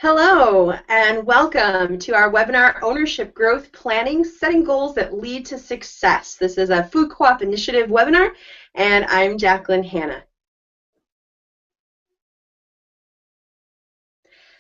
Hello and welcome to our webinar, Ownership Growth Planning, Setting Goals that Lead to Success. This is a Food Co-op Initiative webinar, and I'm Jacqueline Hanna.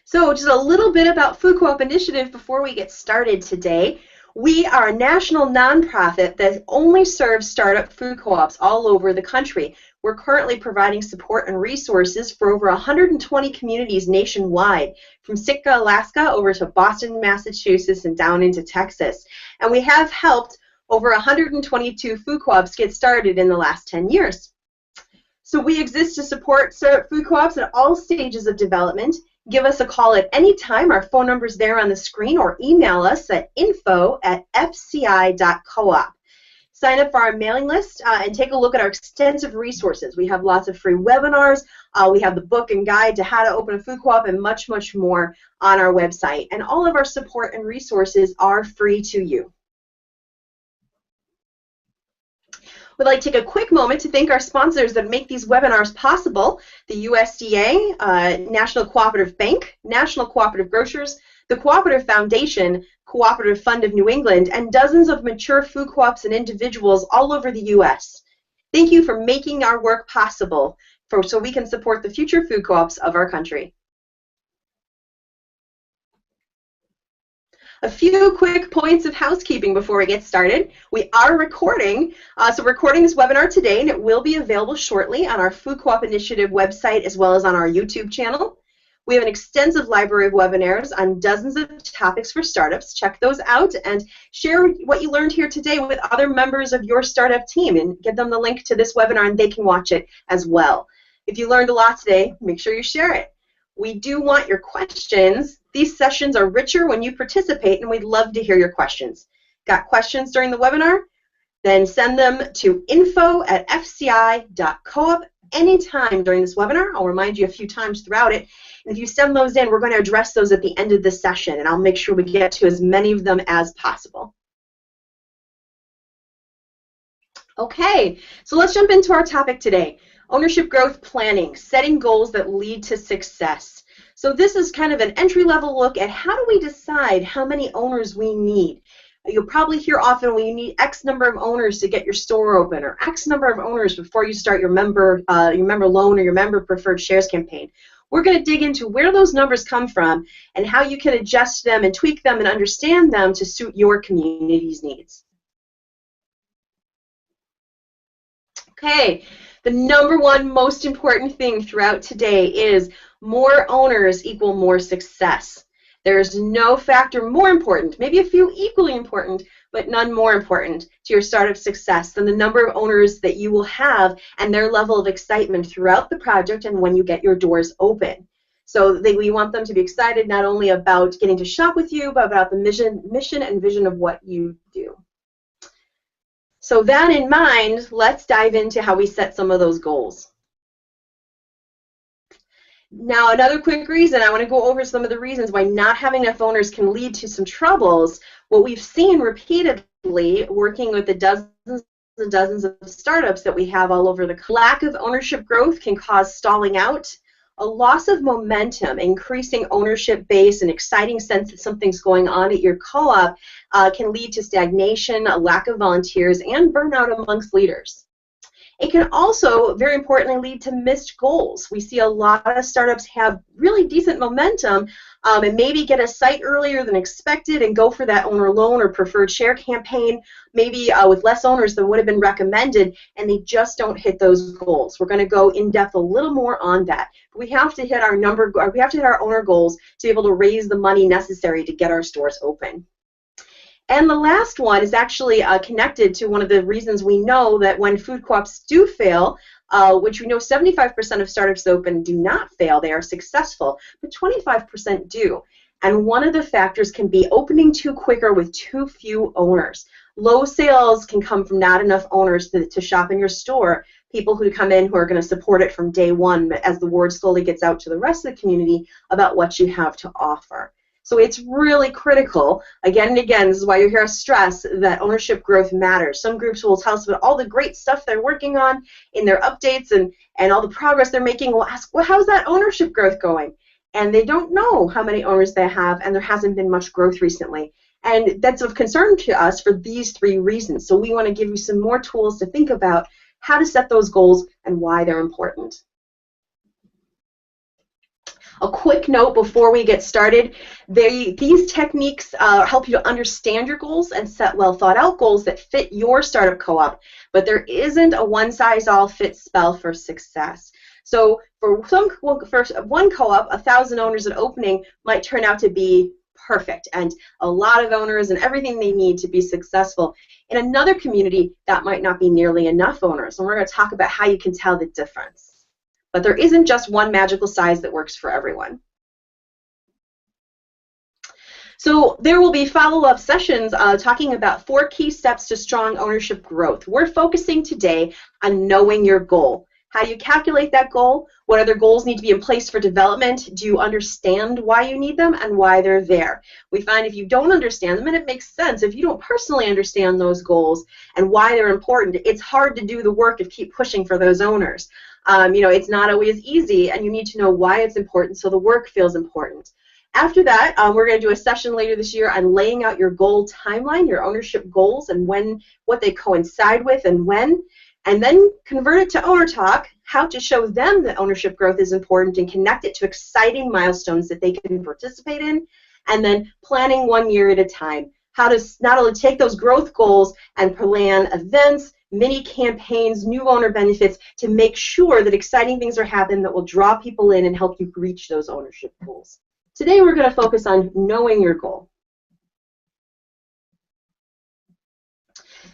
So just a little bit about Food Co-op Initiative before we get started today. We are a national nonprofit that only serves startup food co-ops all over the country. We're currently providing support and resources for over 120 communities nationwide, from Sitka, Alaska, over to Boston, Massachusetts, and down into Texas. And we have helped over 122 food co-ops get started in the last 10 years. So we exist to support startup food co-ops at all stages of development. Give us a call at any time. Our phone number is there on the screen, or email us at info@fci.coop. Sign up for our mailing list and take a look at our extensive resources. We have lots of free webinars. We have the book and guide to how to open a food co-op and much, much more on our website. And all of our support and resources are free to you. We'd like to take a quick moment to thank our sponsors that make these webinars possible: the USDA, National Cooperative Bank, National Cooperative Grocers, the Cooperative Foundation, Cooperative Fund of New England, and dozens of mature food co-ops and individuals all over the U.S. Thank you for making our work possible so we can support the future food co-ops of our country. A few quick points of housekeeping before we get started. We are recording, so we're recording this webinar today, and it will be available shortly on our Food Co-op Initiative website as well as on our YouTube channel. We have an extensive library of webinars on dozens of topics for startups. Check those out and share what you learned here today with other members of your startup team, and give them the link to this webinar and they can watch it as well. If you learned a lot today, make sure you share it. We do want your questions. These sessions are richer when you participate, and we'd love to hear your questions. Got questions during the webinar? Then send them to info@fci.coop anytime during this webinar. I'll remind you a few times throughout it. And if you send those in, we're going to address those at the end of the session, and I'll make sure we get to as many of them as possible. Okay, so let's jump into our topic today. Ownership growth planning, setting goals that lead to success. So this is kind of an entry-level look at how do we decide how many owners we need. You'll probably hear often, well, you need X number of owners to get your store open, or X number of owners before you start your member loan or your member preferred shares campaign. We're going to dig into where those numbers come from and how you can adjust them and tweak them and understand them to suit your community's needs. Okay. The number one most important thing throughout today is more owners equal more success. There's no factor more important, maybe a few equally important, but none more important to your startup success than the number of owners that you will have and their level of excitement throughout the project and when you get your doors open. So we want them to be excited not only about getting to shop with you, but about the mission and vision of what you do. So that in mind, let's dive into how we set some of those goals. Now, another quick reason, I want to go over some of the reasons why not having enough owners can lead to some troubles. What we've seen repeatedly working with the dozens and dozens of startups that we have all over the country, lack of ownership growth can cause stalling out, a loss of momentum, increasing ownership base, an exciting sense that something's going on at your co-op can lead to stagnation, a lack of volunteers, and burnout amongst leaders. It can also, very importantly, lead to missed goals. We see a lot of startups have really decent momentum and maybe get a site earlier than expected and go for that owner loan or preferred share campaign, maybe with less owners than would have been recommended, and they just don't hit those goals. We're going to go in depth a little more on that. We have to hit our owner goals to be able to raise the money necessary to get our stores open. And the last one is actually connected to one of the reasons we know that when food co-ops do fail, which we know 75% of startups open do not fail, they are successful, but 25% do. And one of the factors can be opening too quicker with too few owners. Low sales can come from not enough owners to shop in your store, people who come in who are going to support it from day one as the word slowly gets out to the rest of the community about what you have to offer. So it's really critical, again and again, this is why you hear us stress that ownership growth matters. Some groups will tell us about all the great stuff they're working on in their updates and all the progress they're making. We'll ask, well, how's that ownership growth going? and they don't know how many owners they have, and there hasn't been much growth recently. And that's of concern to us for these 3 reasons. So we want to give you some more tools to think about how to set those goals and why they're important. A quick note before we get started, these techniques help you to understand your goals and set well thought out goals that fit your startup co-op, but there isn't a one-size-all-fits spell for success. So for one co-op, 1,000 owners at opening might turn out to be perfect and a lot of owners and everything they need to be successful. In another community, that might not be nearly enough owners, and we're going to talk about how you can tell the difference. But there isn't just one magical size that works for everyone. So there will be follow-up sessions talking about 4 key steps to strong ownership growth. We're focusing today on knowing your goal. How do you calculate that goal? What other goals need to be in place for development? Do you understand why you need them and why they're there? We find if you don't understand them, and it makes sense, if you don't personally understand those goals and why they're important, it's hard to do the work of keep pushing for those owners. You know, it's not always easy, and you need to know why it's important so the work feels important. After that, we're going to do a session later this year on laying out your goal timeline, your ownership goals, and what they coincide with and when. And then convert it to Owner Talk, how to show them that ownership growth is important and connect it to exciting milestones that they can participate in, and then planning 1 year at a time. How to not only take those growth goals and plan events, mini campaigns, new owner benefits to make sure that exciting things are happening that will draw people in and help you reach those ownership goals. Today we're going to focus on knowing your goal.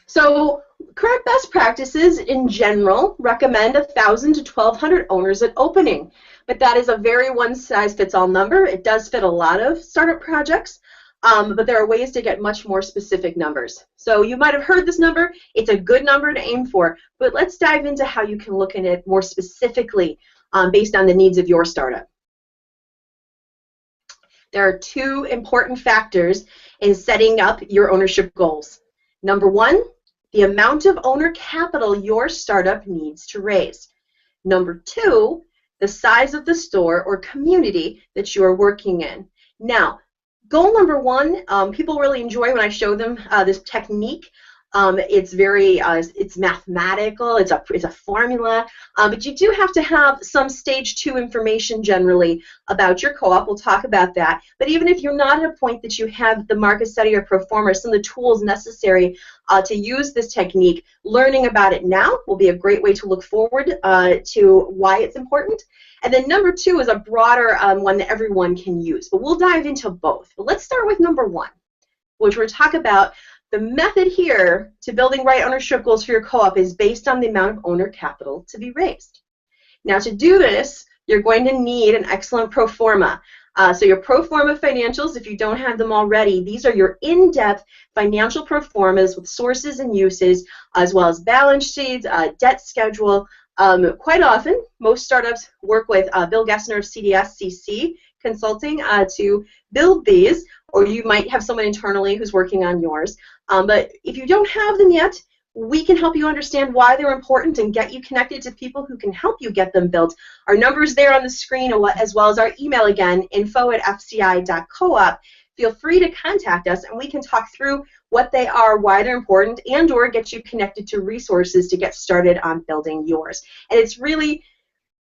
So current best practices in general recommend 1,000 to 1,200 owners at opening, but that is a very one-size-fits-all number. It does fit a lot of startup projects, but there are ways to get much more specific numbers. So you might have heard this number. It's a good number to aim for, but let's dive into how you can look at it more specifically based on the needs of your startup. There are 2 important factors in setting up your ownership goals. Number 1, the amount of owner capital your startup needs to raise. Number 2, the size of the store or community that you are working in. Now, goal number 1, people really enjoy when I show them this technique. It's very, it's mathematical, it's a formula, but you do have to have some stage 2 information generally about your co-op. We'll talk about that. But even if you're not at a point that you have the market study or pro forma, some of the tools necessary to use this technique, learning about it now will be a great way to look forward to why it's important. And then number 2 is a broader one that everyone can use. But we'll dive into both. But let's start with number 1, which we'll talk about. The method here to building right ownership goals for your co-op is based on the amount of owner capital to be raised. Now to do this, you're going to need an excellent pro forma. So your pro forma financials, if you don't have them already, these are your in-depth financial pro formas with sources and uses, as well as balance sheets, debt schedule. Quite often, most startups work with Bill Gessner of CDS-CC Consulting to build these, or you might have someone internally who's working on yours. But if you don't have them yet, we can help you understand why they're important and get you connected to people who can help you get them built. Our number's there on the screen, as well as our email again, info@fci.coop. Feel free to contact us, and we can talk through what they are, why they're important, and or get you connected to resources to get started on building yours. And it's really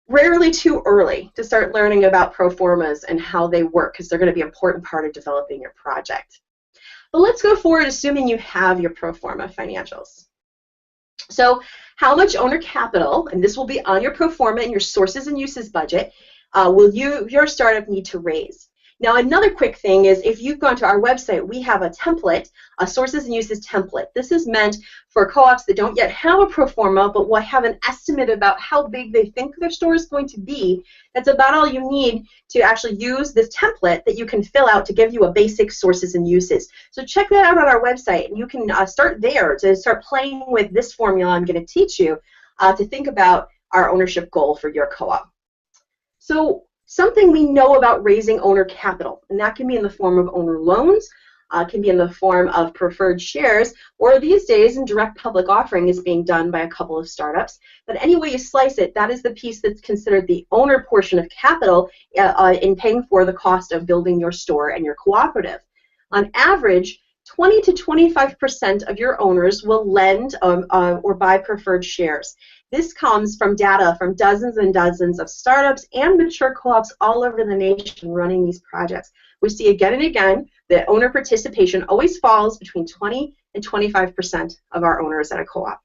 rarely too early to start learning about pro formas and how they work, because they're going to be an important part of developing your project. But let's go forward assuming you have your pro forma financials. So how much owner capital, and this will be on your pro forma and your sources and uses budget, will your startup need to raise? Now, another quick thing is if you've gone to our website, we have a template, a sources and uses template. This is meant for co-ops that don't yet have a pro forma but will have an estimate about how big they think their store is going to be. That's about all you need to actually use this template that you can fill out to give you a basic sources and uses. So check that out on our website, and you can start there to start playing with this formula I'm going to teach you to think about our ownership goal for your co-op. So something we know about raising owner capital, and that can be in the form of owner loans, Can be in the form of preferred shares, or these days in direct public offering is being done by a couple of startups. But any way you slice it, that is the piece that's considered the owner portion of capital in paying for the cost of building your store and your cooperative. On average, 20 to 25% of your owners will lend or buy preferred shares. This comes from data from dozens and dozens of startups and mature co-ops all over the nation running these projects. We see again and again that owner participation always falls between 20 and 25% of our owners at a co-op.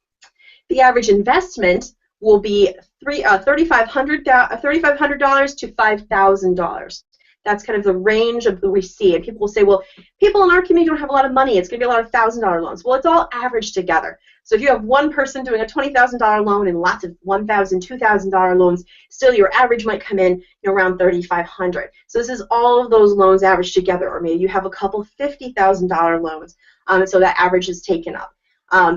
The average investment will be $3,500 to $5,000. That's kind of the range of we see. And people will say, well, people in our community don't have a lot of money. It's going to be a lot of $1,000 loans. Well, it's all averaged together. So if you have one person doing a $20,000 loan and lots of $1,000, $2,000 loans, still your average might come in around $3,500. So this is all of those loans averaged together. Or maybe you have a couple $50,000 loans, so that average is taken up.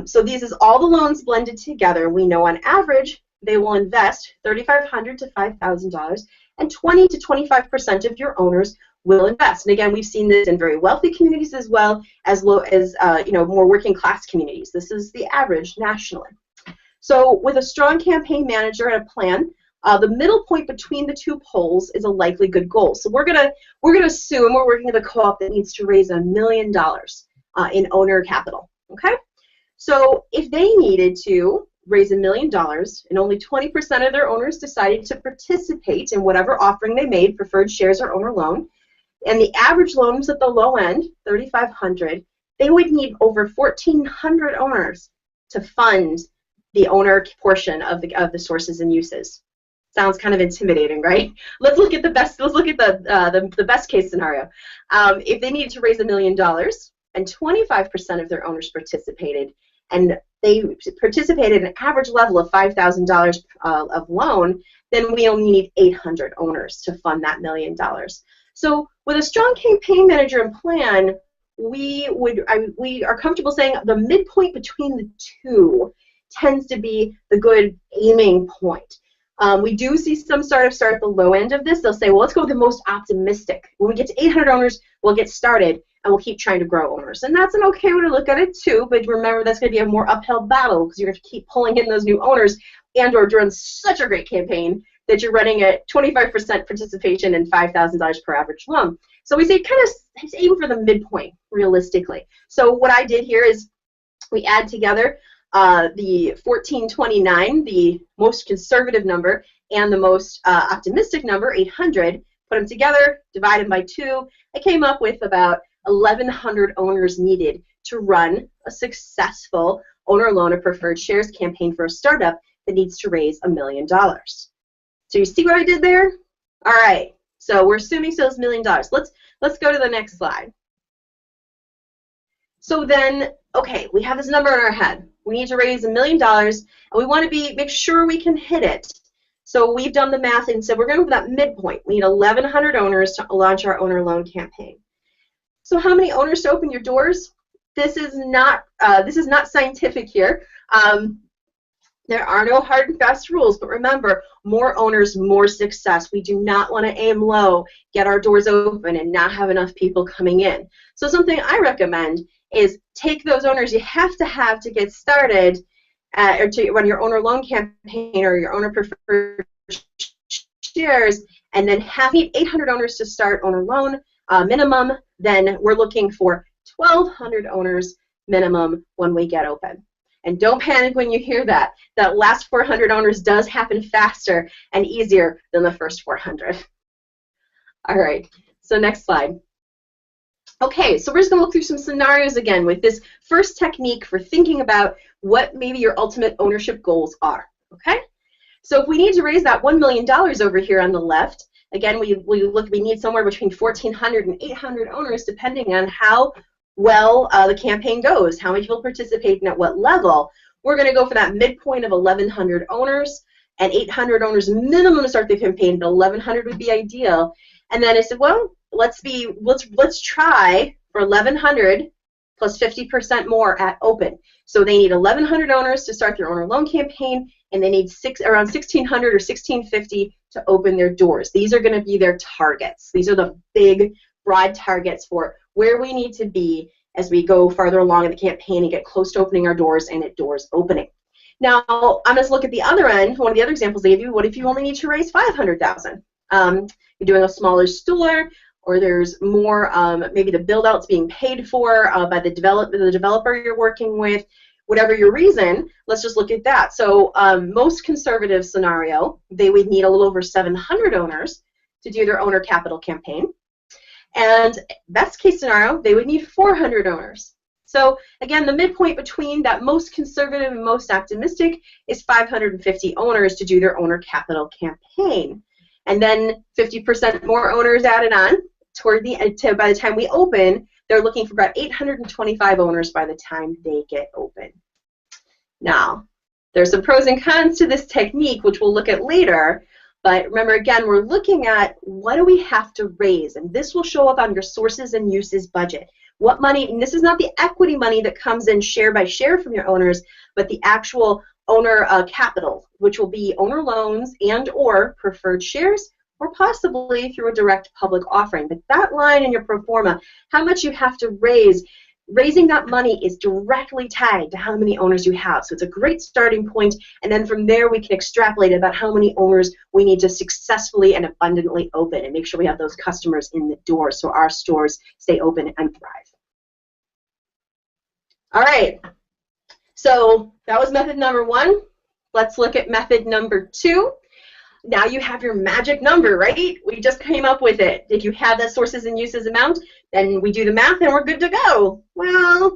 So these is all the loans blended together. We know on average they will invest $3,500 to $5,000, and 20 to 25% of your owners will invest. And again, we've seen this in very wealthy communities as well as low as more working class communities. This is the average nationally. So with a strong campaign manager and a plan, the middle point between the two poles is a likely good goal. So we're gonna assume we're working with a co-op that needs to raise $1 million in owner capital. Okay, so if they needed to raise $1 million and only 20% of their owners decided to participate in whatever offering they made, preferred shares or owner loan, and the average loan was at the low end, $3,500, they would need over 1,400 owners to fund the owner portion of the sources and uses. Sounds kind of intimidating, right? Let's look at the best. Let's look at the best case scenario. If they needed to raise $1 million and 25% of their owners participated, and they participated at an average level of $5,000 of loan, then we only need 800 owners to fund that $1 million. So with a strong campaign manager and plan, we are comfortable saying the midpoint between the two tends to be the good aiming point. We do see some startups start at the low end of this. They'll say, well, let's go with the most optimistic. When we get to 800 owners, we'll get started, and we'll keep trying to grow owners. And that's an okay way to look at it, too, but remember that's going to be a more uphill battle because you're going to keep pulling in those new owners and or run such a great campaign that you're running at 25% participation and $5,000 per average loan. So we say kind of aim for the midpoint, realistically. So what I did here is we add together the 1,429, the most conservative number, and the most optimistic number, 800, put them together, divide them by 2. I came up with about 1,100 owners needed to run a successful owner loan or preferred shares campaign for a startup that needs to raise $1 million. So you see what I did there? All right. So we're assuming so it's $1 million. Let's go to the next slide. So then, okay, we have this number in our head. We need to raise $1 million, and we want to make sure we can hit it. So we've done the math and said we're going to go for that midpoint. We need 1,100 owners to launch our owner loan campaign. So how many owners to open your doors? This is not scientific here. There are no hard and fast rules, but remember, more owners, more success. We do not want to aim low, get our doors open, and not have enough people coming in. So something I recommend is take those owners you have to get started or to run your owner loan campaign or your owner preferred shares, and then need 800 owners to start owner loan minimum. Then we're looking for 1,200 owners minimum when we get open. And don't panic when you hear that. That last 400 owners does happen faster and easier than the first 400. All right, so next slide. Okay, so we're just going to look through some scenarios again with this first technique for thinking about what maybe your ultimate ownership goals are. Okay, so if we need to raise that $1 million over here on the left, again, we need somewhere between 1,400 and 800 owners depending on how well the campaign goes, how many people participate and at what level. We're going to go for that midpoint of 1,100 owners and 800 owners minimum to start the campaign, but 1,100 would be ideal. And then I said, well, let's try for 1,100 plus 50% more at open. So they need 1,100 owners to start their owner loan campaign, and they need around 1,600 or 1,650 to open their doors. These are going to be their targets. These are the big, broad targets for where we need to be as we go farther along in the campaign and get close to opening our doors and at doors opening. Now, I'm going to look at the other end. One of the other examples they give you, what if you only need to raise $500,000? You're doing a smaller store, or there's more, maybe the build-out's being paid for by the developer you're working with. Whatever your reason, let's just look at that. So most conservative scenario, they would need a little over 700 owners to do their owner capital campaign. And best case scenario, they would need 400 owners. So again, the midpoint between that most conservative and most optimistic is 550 owners to do their owner capital campaign. And then 50% more owners added on toward the end. By the time we open, they're looking for about 825 owners by the time they get open. Now, there's some pros and cons to this technique, which we'll look at later. But remember, again, we're looking at what do we have to raise, and this will show up on your sources and uses budget. What money, and this is not the equity money that comes in share by share from your owners, but the actual owner capital, which will be owner loans and or preferred shares, or possibly through a direct public offering. But that line in your pro forma, how much you have to raise, raising that money is directly tied to how many owners you have. So it's a great starting point, and then from there we can extrapolate about how many owners we need to successfully and abundantly open and make sure we have those customers in the door so our stores stay open and thrive. All right, so that was method number one. Let's look at method number two. Now you have your magic number, right? We just came up with it. If you have that sources and uses amount, then we do the math and we're good to go. Well,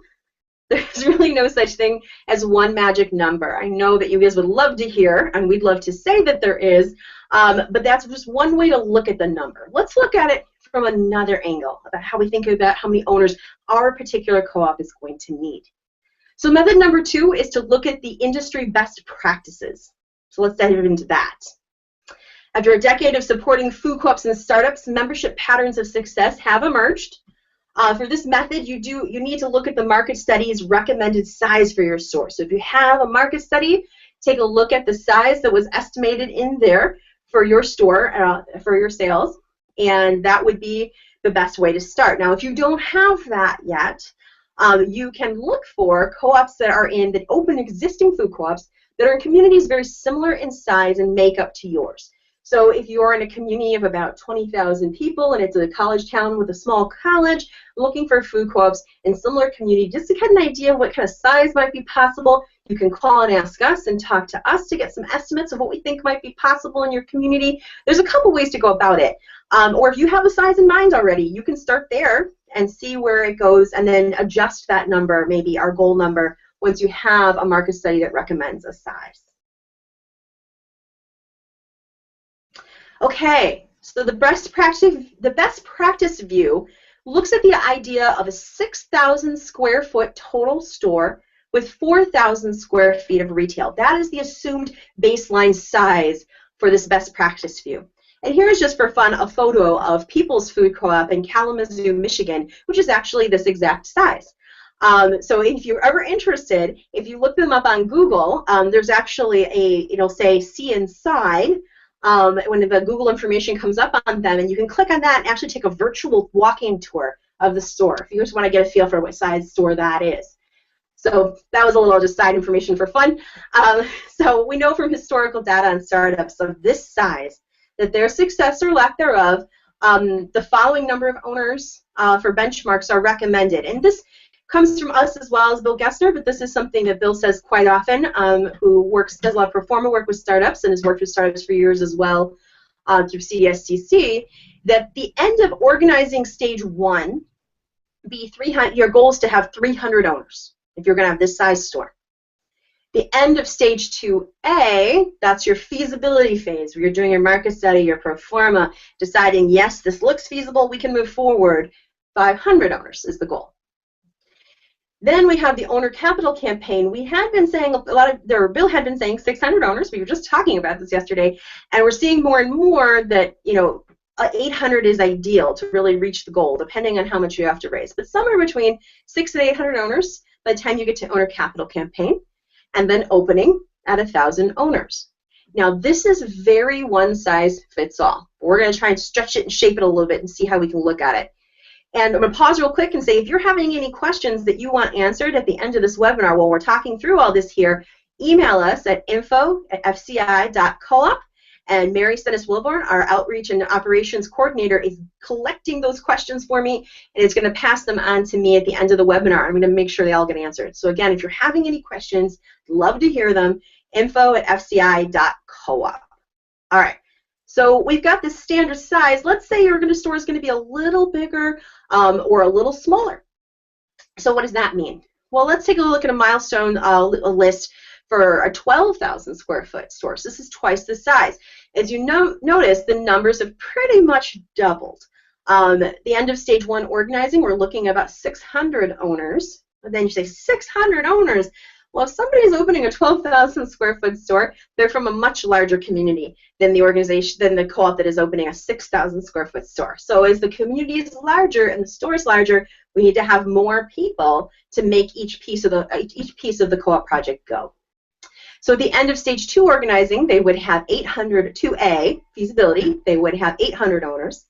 there's really no such thing as one magic number. I know that you guys would love to hear, and we'd love to say that there is, but that's just one way to look at the number. Let's look at it from another angle about how we think about how many owners our particular co-op is going to need. So method number two is to look at the industry best practices. So let's dive into that. After a decade of supporting food co-ops and startups, membership patterns of success have emerged. For this method, you need to look at the market study's recommended size for your store. So if you have a market study, take a look at the size that was estimated in there for your store, for your sales, and that would be the best way to start. Now, if you don't have that yet, you can look for co-ops that open existing food co-ops that are in communities very similar in size and makeup to yours. So if you're in a community of about 20,000 people and it's a college town with a small college, looking for food co-ops in similar community, just to get an idea of what kind of size might be possible, you can call and ask us and talk to us to get some estimates of what we think might be possible in your community. There's a couple ways to go about it. Or if you have a size in mind already, you can start there and see where it goes and then adjust that number, maybe our goal number, once you have a market study that recommends a size. Okay, so the best practice view looks at the idea of a 6,000 square foot total store with 4,000 square feet of retail. That is the assumed baseline size for this best practice view. And here is just for fun a photo of People's Food Co-op in Kalamazoo, Michigan, which is actually this exact size. So if you're ever interested, if you look them up on Google, there's actually it'll say see inside. When the Google information comes up on them, and you can click on that and actually take a virtual walking tour of the store if you just want to get a feel for what size store that is. So that was a little just side information for fun. So we know from historical data on startups of this size that their success or lack thereof, the following number of owners for benchmarks are recommended. And this comes from us as well as Bill Gessner, but this is something that Bill says quite often, who does a lot of pro forma work with startups and has worked with startups for years as well through CSTC, that the end of organizing stage one, your goal is to have 300 owners if you're going to have this size store. The end of stage 2A, that's your feasibility phase, where you're doing your market study, your pro forma, deciding, yes, this looks feasible, we can move forward. 500 owners is the goal. Then we have the owner capital campaign. We had been saying Bill had been saying 600 owners. We were just talking about this yesterday, and we're seeing more and more that 800 is ideal to really reach the goal, depending on how much you have to raise. But somewhere between 600 and 800 owners by the time you get to owner capital campaign, and then opening at 1,000 owners. Now this is very one size fits all. We're going to try and stretch it and shape it a little bit and see how we can look at it. And I'm going to pause real quick and say, if you're having any questions that you want answered at the end of this webinar while we're talking through all this here, email us at info@fci.coop. And Mary Stennis-Wilborn, our Outreach and Operations Coordinator, is collecting those questions for me, and is going to pass them on to me at the end of the webinar. I'm going to make sure they all get answered. So again, if you're having any questions, love to hear them, info@fci.coop. All right. So we've got this standard size. Let's say your store is going to be a little bigger or a little smaller. So what does that mean? Well, let's take a look at a milestone list for a 12,000 square foot store. So this is twice the size. As you notice, the numbers have pretty much doubled. The end of stage 1 organizing, we're looking at about 600 owners. And then you say 600 owners. Well, if somebody is opening a 12,000 square foot store, they're from a much larger community than the organization, than the co-op that is opening a 6,000 square foot store. So as the community is larger and the store is larger, we need to have more people to make each piece of the co-op project go. So at the end of stage 2 organizing, they would have 800, 2A, feasibility, they would have 800 owners.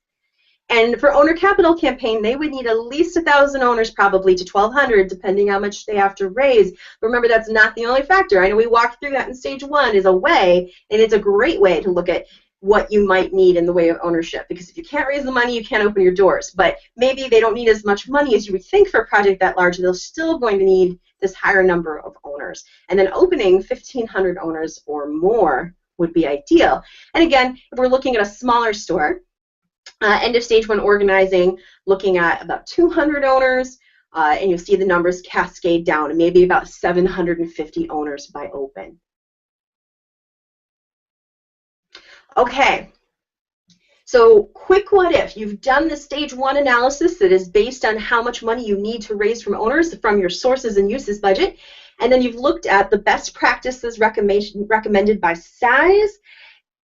And for owner capital campaign, they would need at least 1,000 owners, probably to 1,200, depending how much they have to raise. But remember, that's not the only factor. I know we walked through that in stage 1 is a way, and it's a great way to look at what you might need in the way of ownership. Because if you can't raise the money, you can't open your doors. But maybe they don't need as much money as you would think for a project that large. They're still going to need this higher number of owners. And then opening 1,500 owners or more would be ideal. And again, if we're looking at a smaller store, end of stage 1 organizing, looking at about 200 owners, and you'll see the numbers cascade down, and maybe about 750 owners by open. Okay, so quick what if. You've done the stage 1 analysis that is based on how much money you need to raise from owners from your sources and uses budget, and then you've looked at the best practices recommended by size,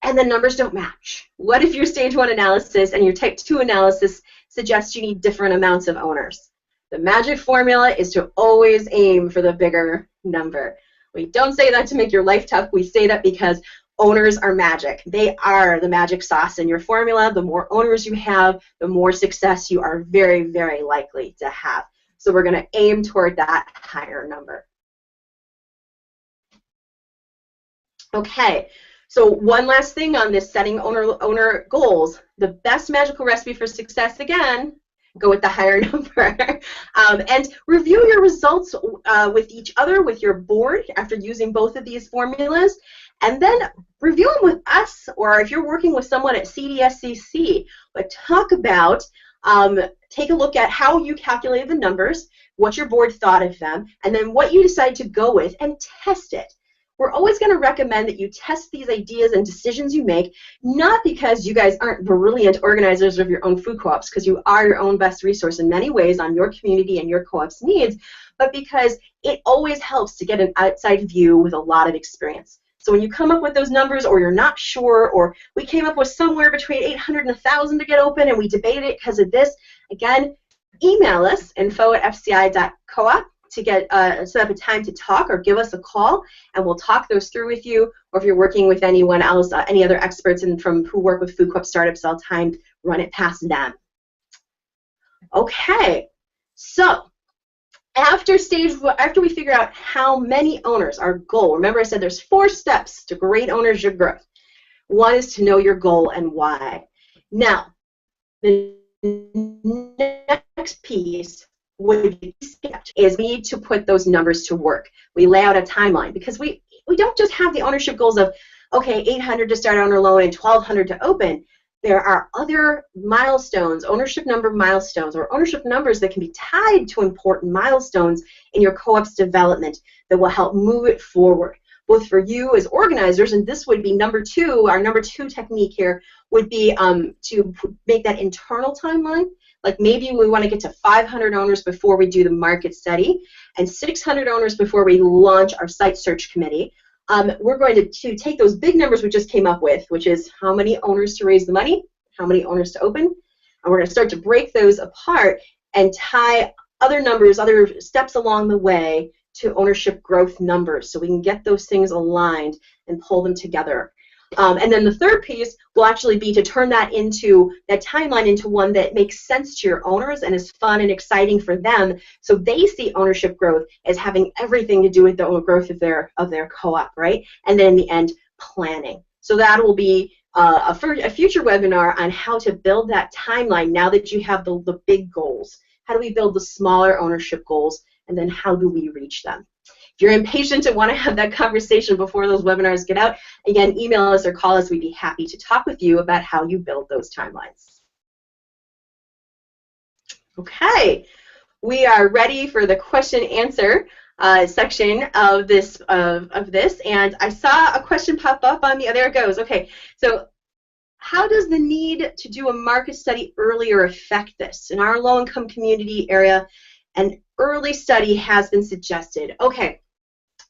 and the numbers don't match. What if your stage 1 analysis and your type 2 analysis suggests you need different amounts of owners? The magic formula is to always aim for the bigger number. We don't say that to make your life tough. We say that because owners are magic. They are the magic sauce in your formula. The more owners you have, the more success you are very, very likely to have. So we're going to aim toward that higher number. Okay. So one last thing on this setting owner goals. The best magical recipe for success, again, go with the higher number. And review your results with each other, with your board, after using both of these formulas. And then review them with us, or if you're working with someone at CDSCC. But talk about, take a look at how you calculated the numbers, what your board thought of them, and then what you decide to go with, and test it. We're always going to recommend that you test these ideas and decisions you make, not because you guys aren't brilliant organizers of your own food co-ops, because you are your own best resource in many ways on your community and your co-op's needs, but because it always helps to get an outside view with a lot of experience. So when you come up with those numbers, or you're not sure, or we came up with somewhere between 800 and 1,000 to get open and we debated it because of this, again, email us, info@fci.coop, to get set up a time to talk, or give us a call, and we'll talk those through with you. Or if you're working with anyone else, any other experts who work with food co-op startups all the time, run it past them. Okay, so after we figure out how many owners, our goal. Remember I said there's 4 steps to great ownership growth. One is to know your goal and why. Now, the next piece would be skipped is we need to put those numbers to work. We lay out a timeline, because we don't just have the ownership goals of, okay, 800 to start owner loan and 1,200 to open. There are other milestones, ownership number milestones, or ownership numbers that can be tied to important milestones in your co-op's development that will help move it forward, both for you as organizers, and this would be number 2, our number 2 technique here would be to make that internal timeline. Like maybe we want to get to 500 owners before we do the market study, and 600 owners before we launch our site search committee. We're going to take those big numbers we just came up with, which is how many owners to raise the money, how many owners to open, and we're going to start to break those apart and tie other numbers, other steps along the way to ownership growth numbers, so we can get those things aligned and pull them together. And then the third piece will actually be to turn that timeline into one that makes sense to your owners and is fun and exciting for them, so they see ownership growth as having everything to do with the growth of their co-op, right? And then in the end, planning. So that will be a future webinar on how to build that timeline now that you have the big goals. How do we build the smaller ownership goals, and then how do we reach them? If you're impatient and want to have that conversation before those webinars get out, again, email us or call us. We'd be happy to talk with you about how you build those timelines. Okay, we are ready for the question answer section of this, and I saw a question pop up on me. There it goes. Okay, so how does the need to do a market study earlier affect this? In our low-income community area, an early study has been suggested. Okay,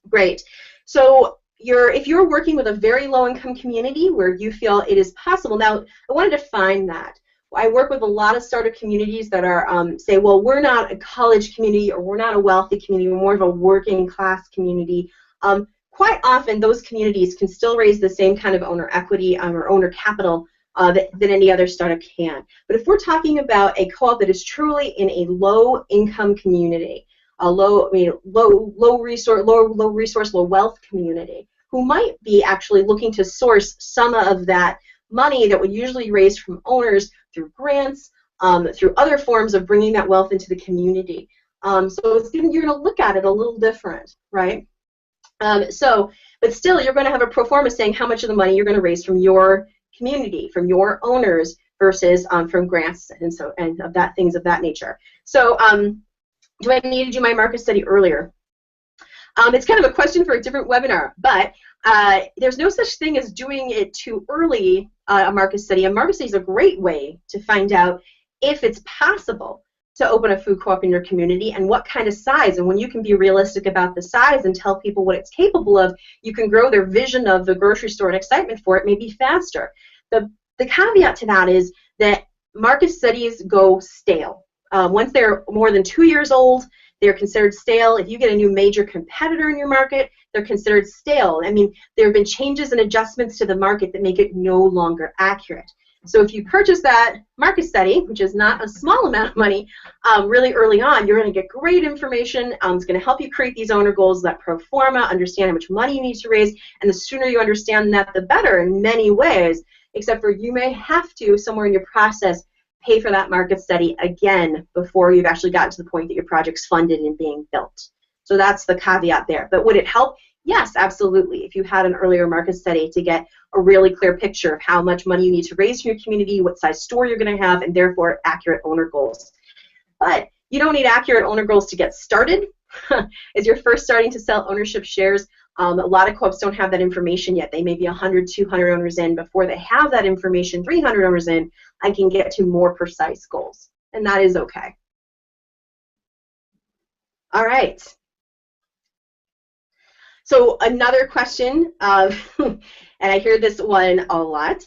great. So if you're working with a very low-income community where you feel it is possible, now I want to define that. I work with a lot of startup communities that are say, well, we're not a college community or we're not a wealthy community, we're more of a working class community. Quite often those communities can still raise the same kind of owner equity or owner capital that any other startup can. But if we're talking about a co-op that is truly in a low income community, a low resource, low wealth community, who might be actually looking to source some of that money that would usually raise from owners through grants, through other forms of bringing that wealth into the community. So you're going to look at it a little different, right? But still, you're going to have a pro forma saying how much of the money you're going to raise from your community, from your owners, versus from grants and things of that nature. So, do I need to do my market study earlier? It's kind of a question for a different webinar, but there's no such thing as doing it too early, a market study. A market study is a great way to find out if it's possible to open a food co-op in your community and what kind of size. And when you can be realistic about the size and tell people what it's capable of, you can grow their vision of the grocery store and excitement for it maybe faster. The caveat to that is that market studies go stale. Once they're more than 2 years old, they're considered stale. If you get a new major competitor in your market, they're considered stale. I mean, there have been changes and adjustments to the market that make it no longer accurate. So if you purchase that market study, which is not a small amount of money, really early on, you're going to get great information. It's going to help you create these owner goals, that pro forma, understand how much money you need to raise, and the sooner you understand that, the better in many ways, except for you may have to, somewhere in your process, pay for that market study again before you've actually gotten to the point that your project's funded and being built. So that's the caveat there. But would it help? Yes, absolutely. If you had an earlier market study to get a really clear picture of how much money you need to raise in your community, what size store you're going to have, and therefore accurate owner goals. But you don't need accurate owner goals to get started. As you're first starting to sell ownership shares, a lot of co-ops don't have that information yet. They may be 100, 200 owners in. Before they have that information, 300 owners in, I can get to more precise goals. And that is okay. All right. So another question, and I hear this one a lot,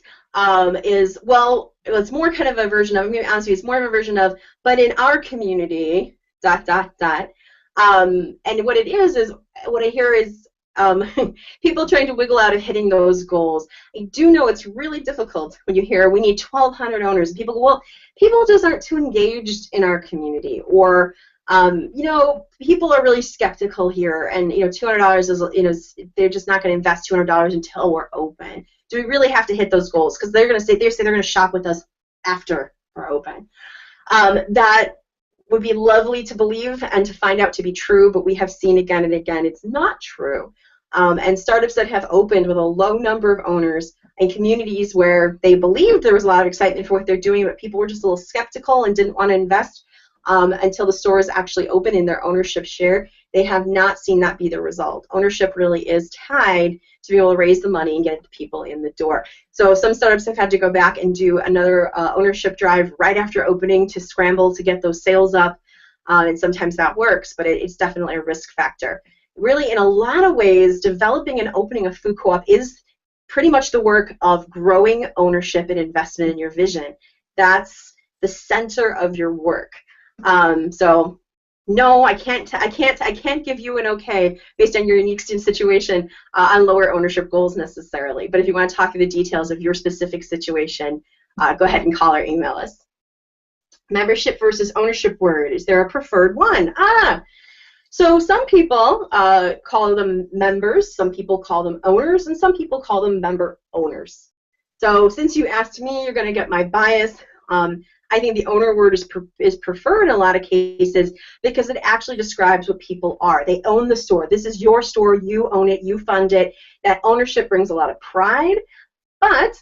is, well, it's more kind of a version of, I'm going to be honest with you, it's more of a version of, but in our community, ... And what it is what I hear is people trying to wiggle out of hitting those goals. I do know it's really difficult when you hear we need 1,200 owners. People go, well, people just aren't too engaged in our community, or you know, people are really skeptical here, and you know, $200 is, you know, they're just not going to invest $200 until we're open. Do we really have to hit those goals? Because they're going to say they're going to shop with us after we're open. That would be lovely to believe and to find out to be true, but we have seen again and again it's not true. And startups that have opened with a low number of owners in communities where they believed there was a lot of excitement for what they're doing, but people were just a little skeptical and didn't want to invest until the stores actually open in their ownership share, they have not seen that be the result. Ownership really is tied to be able to raise the money and get the people in the door. So some startups have had to go back and do another ownership drive right after opening to scramble to get those sales up, and sometimes that works, but it's definitely a risk factor. Really, in a lot of ways, developing and opening a food co-op is pretty much the work of growing ownership and investment in your vision. That's the center of your work. So No, I can't give you an okay based on your unique situation on lower ownership goals necessarily. But if you want to talk through the details of your specific situation, go ahead and call or email us. Membership versus ownership word. Is there a preferred one? So some people call them members, some people call them owners, and some people call them member owners. So since you asked me, you're going to get my bias. I think the owner word is preferred in a lot of cases because it actually describes what people are. They own the store. This is your store. You own it. You fund it. That ownership brings a lot of pride, but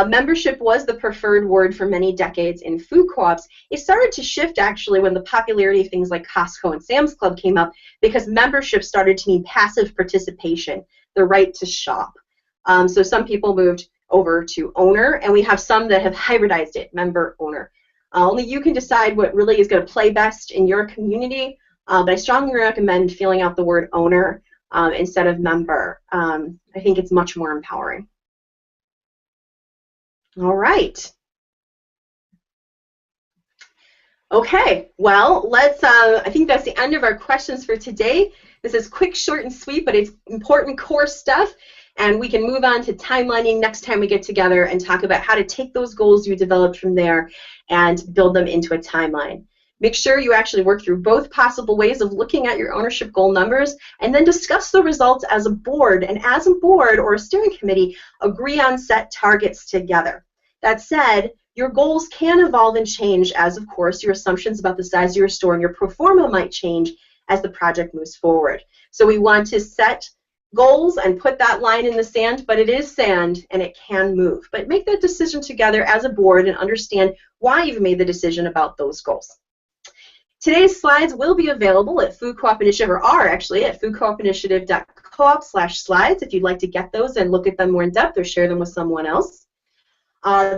membership was the preferred word for many decades in food co-ops. It started to shift actually when the popularity of things like Costco and Sam's Club came up because membership started to mean passive participation, the right to shop. So some people moved over to owner, and we have some that have hybridized it, member-owner. Only you can decide what really is going to play best in your community, but I strongly recommend filling out the word owner instead of member. I think it's much more empowering. All right. Okay, well, let's, I think that's the end of our questions for today. This is quick, short, and sweet, but it's important core stuff. And we can move on to timelining next time we get together and talk about how to take those goals you developed from there and build them into a timeline. Make sure you actually work through both possible ways of looking at your ownership goal numbers and then discuss the results as a board. And as a board or a steering committee, agree on set targets together. That said, your goals can evolve and change as, of course, your assumptions about the size of your store and your pro forma might change as the project moves forward. So we want to set goals and put that line in the sand, but it is sand and it can move. But make that decision together as a board and understand why you've made the decision about those goals. Today's slides will be available at Food Co-op Initiative, or are actually at foodcoopinitiative.coop/slides if you'd like to get those and look at them more in depth or share them with someone else.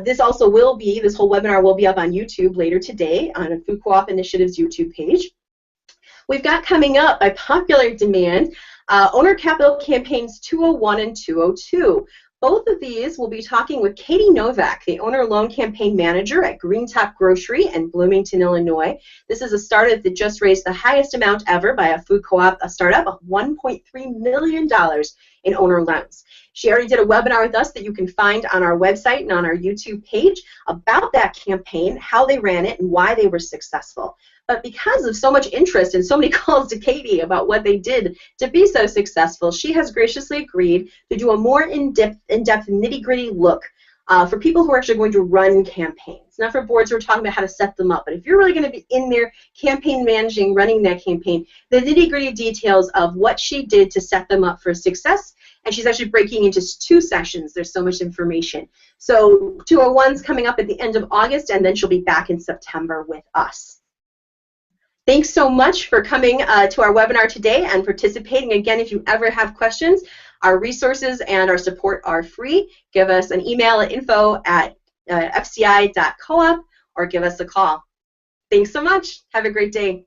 This whole webinar will be up on YouTube later today on Food Co-op Initiative's YouTube page. We've got coming up by popular demand Owner Capital Campaigns 201 and 202. Both of these will be talking with Katie Novak, the Owner Loan Campaign Manager at Green Top Grocery in Bloomington, Illinois. This is a startup that just raised the highest amount ever by a food co-op, a startup of $1.3 million in owner loans. She already did a webinar with us that you can find on our website and on our YouTube page about that campaign, how they ran it, and why they were successful. But because of so much interest and so many calls to Katie about what they did to be so successful, she has graciously agreed to do a more in-depth nitty-gritty look for people who are actually going to run campaigns. Not for boards who are talking about how to set them up, but if you're really going to be in there campaign managing, running that campaign, the nitty-gritty details of what she did to set them up for success. And she's actually breaking into 2 sessions. There's so much information. So 201's coming up at the end of August, and then she'll be back in September with us. Thanks so much for coming to our webinar today and participating. Again, if you ever have questions, our resources and our support are free. Give us an email at info@fci.coop or give us a call. Thanks so much. Have a great day.